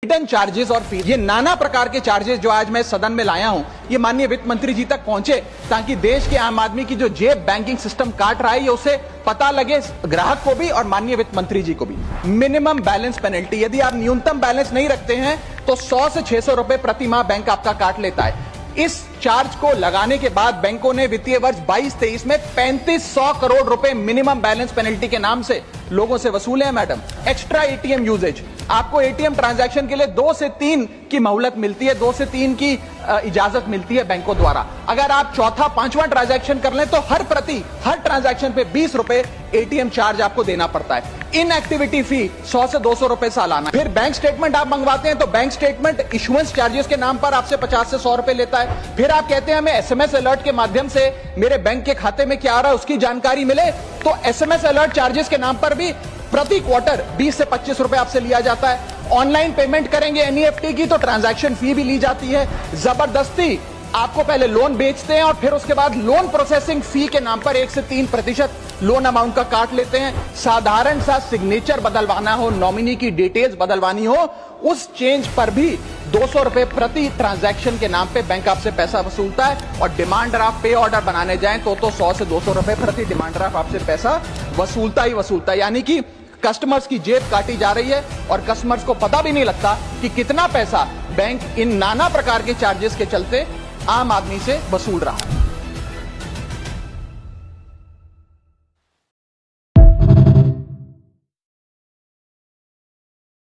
Hidden charges और fees, ये नाना प्रकार के चार्जेस जो आज मैं सदन में लाया हूं, ये माननीय वित्त मंत्री जी तक पहुंचे ताकि देश के आम आदमी की जो जेब बैंकिंग सिस्टम काट रहा है ये उसे पता लगे, ग्राहक को भी और माननीय वित्त मंत्री जी को भी। मिनिमम बैलेंस पेनल्टी, यदि आप न्यूनतम बैलेंस नहीं रखते हैं तो 100 से 600 रुपए प्रति माह बैंक आपका काट लेता है। इस चार्ज को लगाने के बाद बैंकों ने वित्तीय वर्ष 22-23 में 3500 करोड़ रुपए मिनिमम बैलेंस पेनल्टी के नाम से लोगों से वसूले हैं। मैडम, एक्स्ट्रा एटीएम यूजेज, आपको एटीएम ट्रांजैक्शन के लिए 2 से 3 की मोहलत मिलती है, 2 से 3 की इजाजत मिलती है बैंकों द्वारा। अगर आप चौथा पांचवां ट्रांजैक्शन कर लें तो हर ट्रांजैक्शन पे 20 रुपए एटीएम चार्ज आपको देना पड़ता है। इनएक्टिविटी फी 100 से 200 रुपए सालाना। फिर बैंक स्टेटमेंट आप मंगवाते हैं तो बैंक स्टेटमेंट इशुएंस चार्जेस के नाम पर आपसे 50 से 100 रुपए लेता है। फिर आप कहते हैं हमें एसएमएस अलर्ट के माध्यम से मेरे बैंक के खाते में क्या आ रहा है उसकी जानकारी मिले, तो एसएमएस अलर्ट चार्जेस के नाम पर भी प्रति क्वार्टर 20 से 25 रुपए आपसे लिया जाता है। ऑनलाइन पेमेंट करेंगे एनईएफटी की तो ट्रांजैक्शन फी भी ली जाती है। जबरदस्ती आपको पहले लोन बेचते हैं और फिर उसके बाद लोन प्रोसेसिंग फी के नाम पर 1 से 3% लोन अमाउंट का काट लेते हैं। साधारण सा सिग्नेचर बदलवाना हो, नॉमिनी की डिटेल्स बदलवानी हो, उस चेंज पर भी 200 रुपए प्रति ट्रांजैक्शन के नाम पे बैंक आपसे पैसा वसूलता है। और डिमांड ड्राफ्ट पे ऑर्डर बनाने जाएं तो 100 से 200 रुपए प्रति डिमांड ड्राफ्ट आपसे पैसा वसूलता ही वसूलता है। यानी कि कस्टमर्स की जेब काटी जा रही है और कस्टमर्स को पता भी नहीं लगता कि कितना पैसा बैंक इन नाना प्रकार के चार्जेस के चलते आम आदमी से वसूल रहा है।